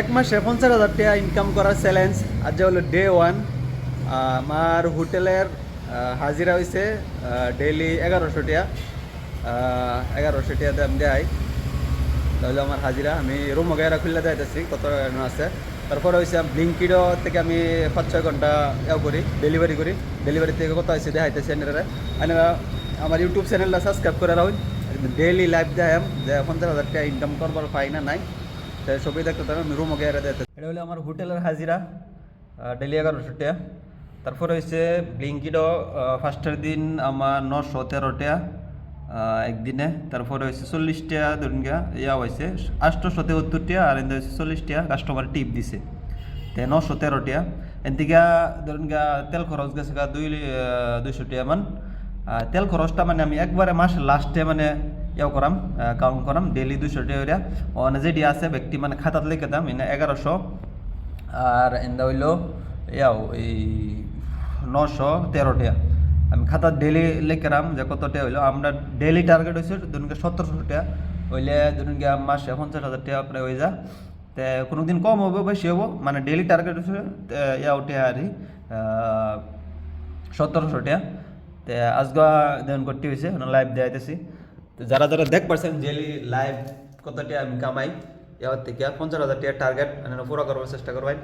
এক মাসে 50,000 টাকা ইনকাম করার চ্যালেঞ্জ আজ হলো ডে 1। আমার হোটেলের হাজিরা হয়েছে ডেইলি 1100 টাকা। 1100 টাকাতে আমি দেয়, তাহলে আমার হাজিরা। আমি রুম গায়েরা খুললে যাইতেছি কত আছে। তারপরে হয়েছে ব্লিঙ্কিডো থেকে আমি 5-6 ঘন্টা করি, ডেলিভারি করি। ডেলিভারি থেকে কত হয়েছে দেখাইতেছি এনারা। এনারা আমার ইউটিউব চ্যানেলটা সাবস্ক্রাইব করে রাখুন। ডেইলি লাইভ দেখাম যে 50,000 টাকা ইনকাম করবার পাই না নাই, সবই দেখতে পারেন। আমি রুমও গিয়ে দেখতে, এটা হলো আমার হোটেলের হাজিরা ডেলি 1100 টাকা। তারপরে হয়েছে ব্লিঙ্কিডো ফার্স্টের দিন আমার 913 টাকা একদিনে। তারপরে হয়েছে 40 টাকা ধরুন গিয়া ইয়া হয়েছে 873 টাকা, আর এনে হয়েছে 40 টাকা কাস্টমার টিপ দিছে, তে 913 টাকা। এন থেকে ধরুন গিয়া তেল খরচ গেছে 200 টাকা মান। তেল খরচটা মানে আমি একবারে মাস লাস্টে মানে ইয়াও করাম, কাউন্ট করাম ডেইলি 200 টাকা ওখানে যেটি আছে ব্যক্তি মানে খাতাত লিখে দাম এনে 1100। আর এন্দা হইল ইয়াও এই 913 টাকা আমি খাতার ডেইলি লিখলাম যে কত টাকা হইলো। আমরা ডেইলি টার্গেট হয়েছে ধরুন 1700 টাকা হইলে ধরুন গিয়ে মাসে 50,000 টাকা প্রায় হয়ে যায়। তো কোনো দিন কম হবে বেশি হবো, মানে ডেইলি টার্গেট হচ্ছে ইয়াও টাকা আর 1700 টাকা। তো আজকে দেখুন করতে হয়েছে লাইভ দেখাইতেছি। তো যারা যারা দেখ পারছেন ডেইলি লাইভ কত টাকা আমি কামাই, এবার থেকে 50,000 টাকা টার্গেট পুরো করবার চেষ্টা করবেন।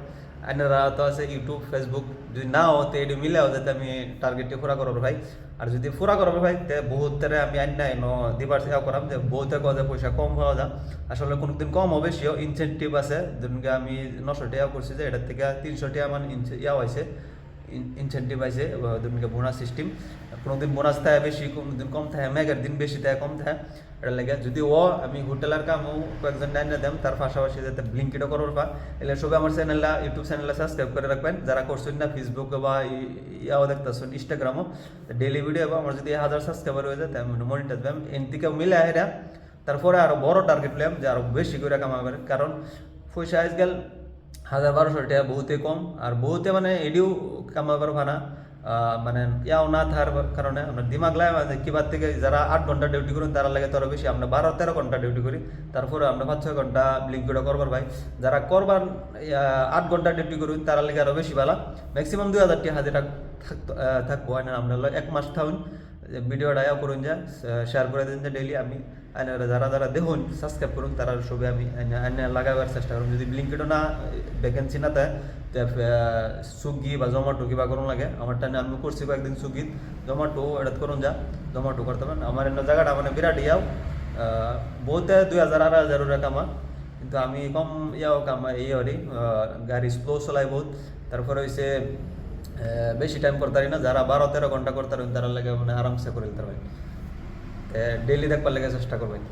আপনারা তো আছে ইউটিউব ফেসবুক, যদি না হতে এটি মিলেও যাতে আমি টার্গেটটি পুরা করবো ভাই। আর যদি পুরা করবো ভাই তে বহুতের আমি আইনাই দিবার চেষ্টা করাম যে বহুতে কজে পয়সা কম পাওয়া যায়। আসলে কোনোদিন কম হবে সেও ইনসেন্টিভ আছে। যেমন আমি 900 টাকা করছি যে এটার থেকে 300 টাকা মানে ইয়া হয়েছে, ইনসেন্টিভ আছে, যেমন বোনাস সিস্টেম। কোনোদিন বোনাস থাকে বেশি, কোনোদিন কম থাকে, মেঘের দিন বেশি থাকে কম থাকে। এটা লাগে যদি আমি হোটেলের কামও কয়েকজন ডাইনে দেম, তার পাশাপাশি যাতে ব্লিঙ্কিটও করবার পা এলে সবাই আমার চ্যানেলটা ইউটিউব চ্যানেলটা সাবস্ক্রাইব করে রাখবেন। যারা করছেন না ফেসবুকে বা ইয়াও দেখতেছেন ইনস্টাগ্রামও ডেইলি ভিডিও, এবং আমার যদি 1000 সাবস্ক্রাইবার হয়ে যায় আমি মনিটাইজ পাম এন থেকে মিলে এরা। তারপরে আরও বড় টার্গেট পেলাম যে আরও বেশি করে কামাবেন, কারণ পয়সা আজকাল 1000-1200 টাকা বহুতে কম। আর বহুতে মানে এডিও কামাবার ভানা মানে ইয়াও না থাকার কারণে আপনার দিমাগ লাগে কিবার থেকে যারা 8 ঘন্টা ডিউটি করেন তারা লাগে তারও বেশি। আমরা 12-13 ঘন্টা ডিউটি করি, তারপরে আমরা 5-6 ঘন্টা ব্লিঙ্কিটও করবার ভাই। যারা করবার 8 ঘন্টা ডিউটি করুন তারা লাগে আরও বেশি ভালো। ম্যাক্সিমাম 2000 টাকা হাজিরা থাকবো। আমরা 1 মাস থাকুন ভিডিওটা করুন, যা শেয়ার করে দিন যে ডেইলি আমি যারা যারা দেখুন সাবস্ক্রাইব করুন তারা সবই আমি লাগাবার চেষ্টা করুন। যদি ব্লিঙ্কিটও না ভ্যাকেন্সি না থাকে সুইগি বা জোম্যাটো কিবা করুন লাগে। আমার টাইমে আমি করছি কয়েকদিন সুইগি জোম্যাটো এটা করুন, যা জোম্যাটো করতে পারেন। আমার এনে জায়গাটা মানে বিরাট ইয়াও বহুতে 2000-2500 টাকা কামা, কিন্তু আমি কম ইয়াও কামা ইয়ে গাড়ি স্লো চলাই বহুত। তারপরে হয়েছে বেশি টাইম করতে পারি না। যারা 12-13 ঘন্টা করতে পারেন তারা লাগে মানে আরামসে করে দিতে পারবেন। ডেইলি দেখবার লেগে চেষ্টা করবেন।